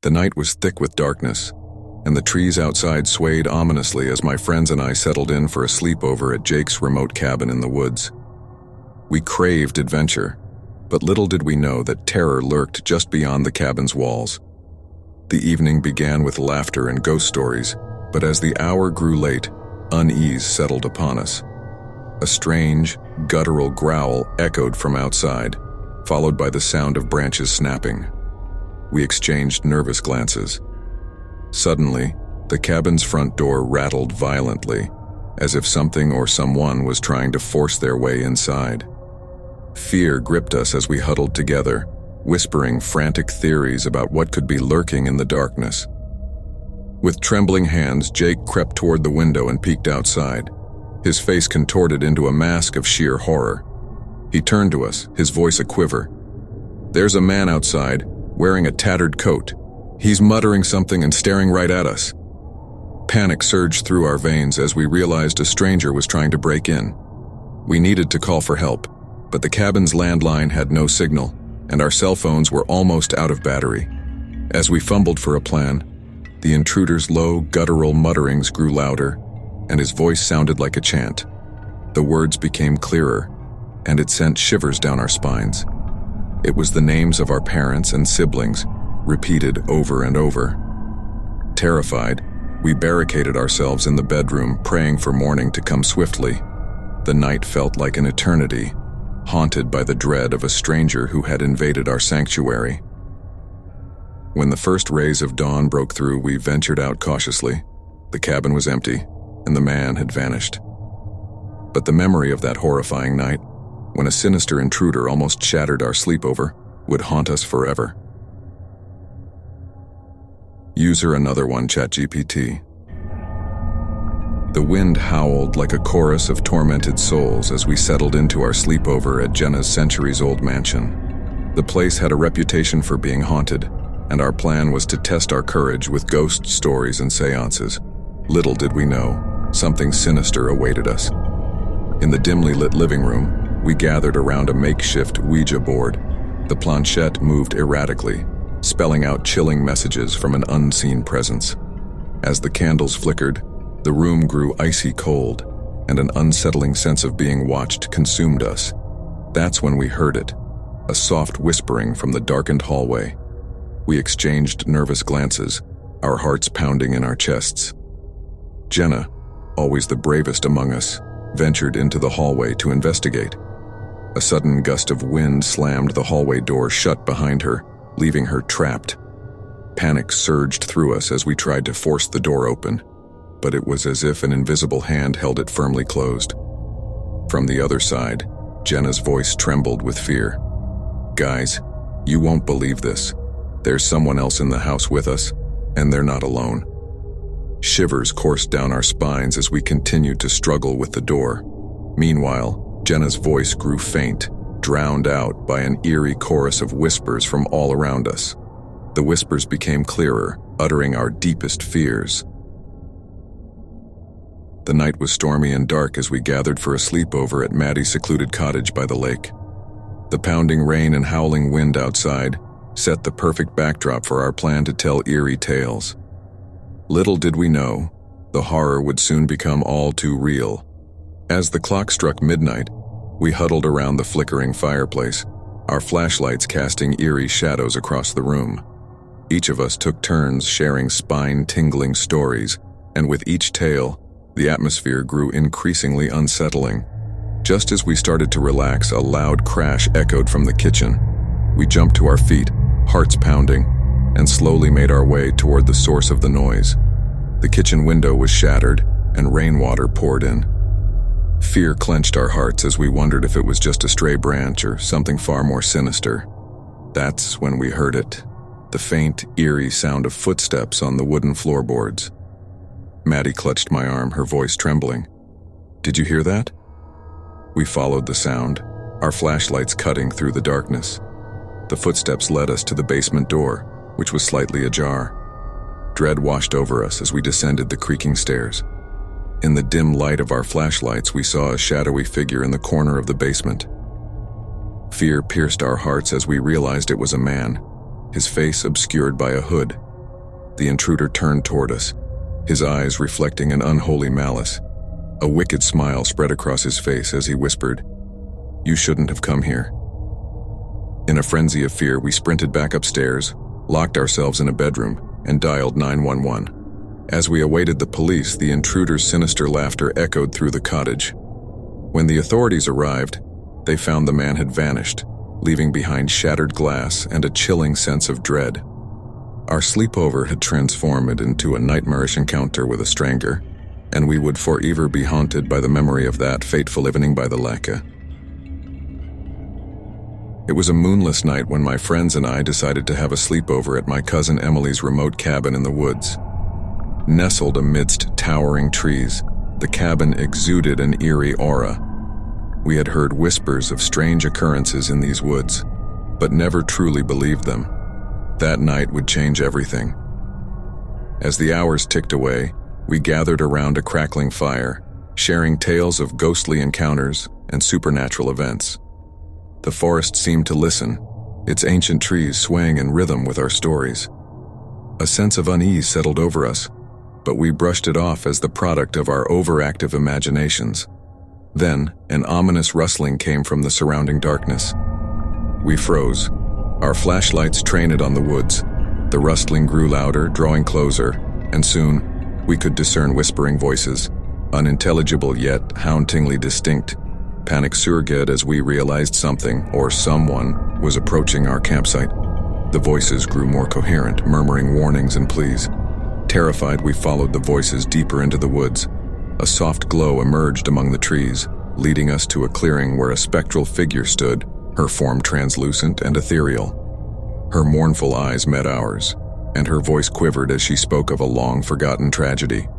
The night was thick with darkness, and the trees outside swayed ominously as my friends and I settled in for a sleepover at Jake's remote cabin in the woods. We craved adventure, but little did we know that terror lurked just beyond the cabin's walls. The evening began with laughter and ghost stories, but as the hour grew late, unease settled upon us. A strange, guttural growl echoed from outside, followed by the sound of branches snapping. We exchanged nervous glances. Suddenly, the cabin's front door rattled violently, as if something or someone was trying to force their way inside. Fear gripped us as we huddled together, whispering frantic theories about what could be lurking in the darkness. With trembling hands, Jake crept toward the window and peeked outside, his face contorted into a mask of sheer horror. He turned to us, his voice a quiver. "There's a man outside, wearing a tattered coat. He's muttering something and staring right at us." Panic surged through our veins as we realized a stranger was trying to break in. We needed to call for help, but the cabin's landline had no signal, and our cell phones were almost out of battery. As we fumbled for a plan, the intruder's low, guttural mutterings grew louder, and his voice sounded like a chant. The words became clearer, and it sent shivers down our spines. It was the names of our parents and siblings, repeated over and over. Terrified, we barricaded ourselves in the bedroom, praying for morning to come swiftly. The night felt like an eternity, haunted by the dread of a stranger who had invaded our sanctuary. When the first rays of dawn broke through, we ventured out cautiously. The cabin was empty, and the man had vanished. But the memory of that horrifying night, when a sinister intruder almost shattered our sleepover, would haunt us forever. User another one, ChatGPT. The wind howled like a chorus of tormented souls as we settled into our sleepover at Jenna's centuries-old mansion. The place had a reputation for being haunted, and our plan was to test our courage with ghost stories and seances. Little did we know, something sinister awaited us. In the dimly lit living room, we gathered around a makeshift Ouija board. The planchette moved erratically, spelling out chilling messages from an unseen presence. As the candles flickered, the room grew icy cold, and an unsettling sense of being watched consumed us. That's when we heard it, a soft whispering from the darkened hallway. We exchanged nervous glances, our hearts pounding in our chests. Jenna, always the bravest among us, ventured into the hallway to investigate. A sudden gust of wind slammed the hallway door shut behind her, leaving her trapped. Panic surged through us as we tried to force the door open, but it was as if an invisible hand held it firmly closed. From the other side, Jenna's voice trembled with fear. "Guys, you won't believe this. There's someone else in the house with us, and they're not alone." Shivers coursed down our spines as we continued to struggle with the door. Meanwhile, Jenna's voice grew faint, drowned out by an eerie chorus of whispers from all around us. The whispers became clearer, uttering our deepest fears. The night was stormy and dark as we gathered for a sleepover at Maddie's secluded cottage by the lake. The pounding rain and howling wind outside set the perfect backdrop for our plan to tell eerie tales. Little did we know, the horror would soon become all too real. As the clock struck midnight, we huddled around the flickering fireplace, our flashlights casting eerie shadows across the room. Each of us took turns sharing spine-tingling stories, and with each tale, the atmosphere grew increasingly unsettling. Just as we started to relax, a loud crash echoed from the kitchen. We jumped to our feet, hearts pounding, and slowly made our way toward the source of the noise. The kitchen window was shattered, and rainwater poured in. Fear clenched our hearts as we wondered if it was just a stray branch or something far more sinister. That's when we heard it, the faint, eerie sound of footsteps on the wooden floorboards. Maddie clutched my arm, her voice trembling. "Did you hear that?" We followed the sound, our flashlights cutting through the darkness. The footsteps led us to the basement door, which was slightly ajar. Dread washed over us as we descended the creaking stairs. In the dim light of our flashlights, we saw a shadowy figure in the corner of the basement. Fear pierced our hearts as we realized it was a man, his face obscured by a hood, The intruder turned toward us, his eyes reflecting an unholy malice. A wicked smile spread across his face as he whispered, "You shouldn't have come here." In a frenzy of fear, we sprinted back upstairs, locked ourselves in a bedroom, and dialed 911. As we awaited the police, the intruder's sinister laughter echoed through the cottage. When the authorities arrived, they found the man had vanished, leaving behind shattered glass and a chilling sense of dread. Our sleepover had transformed into a nightmarish encounter with a stranger, and we would forever be haunted by the memory of that fateful evening by the lake. It was a moonless night when my friends and I decided to have a sleepover at my cousin Emily's remote cabin in the woods. Nestled amidst towering trees, the cabin exuded an eerie aura. We had heard whispers of strange occurrences in these woods, but never truly believed them. That night would change everything. As the hours ticked away, we gathered around a crackling fire, sharing tales of ghostly encounters and supernatural events. The forest seemed to listen, its ancient trees swaying in rhythm with our stories. A sense of unease settled over us, but we brushed it off as the product of our overactive imaginations. Then, an ominous rustling came from the surrounding darkness. We froze, our flashlights trained on the woods. The rustling grew louder, drawing closer, and soon, we could discern whispering voices, unintelligible yet hauntingly distinct. Panic surged as we realized something, or someone, was approaching our campsite. The voices grew more coherent, murmuring warnings and pleas. Terrified, we followed the voices deeper into the woods. A soft glow emerged among the trees, leading us to a clearing where a spectral figure stood, her form translucent and ethereal. Her mournful eyes met ours, and her voice quivered as she spoke of a long-forgotten tragedy.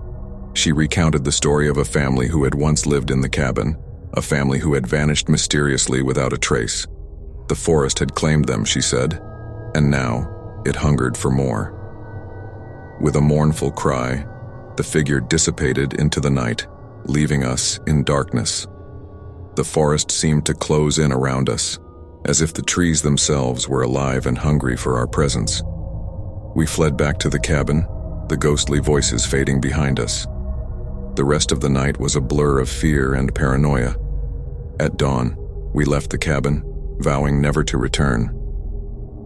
She recounted the story of a family who had once lived in the cabin, a family who had vanished mysteriously without a trace. The forest had claimed them, she said, and now it hungered for more. With a mournful cry, the figure dissipated into the night, leaving us in darkness. The forest seemed to close in around us, as if the trees themselves were alive and hungry for our presence. We fled back to the cabin, the ghostly voices fading behind us. The rest of the night was a blur of fear and paranoia. At dawn, we left the cabin, vowing never to return.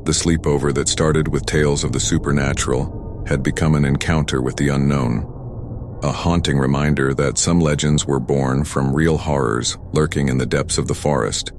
The sleepover that started with tales of the supernatural had become an encounter with the unknown, a haunting reminder that some legends were born from real horrors lurking in the depths of the forest.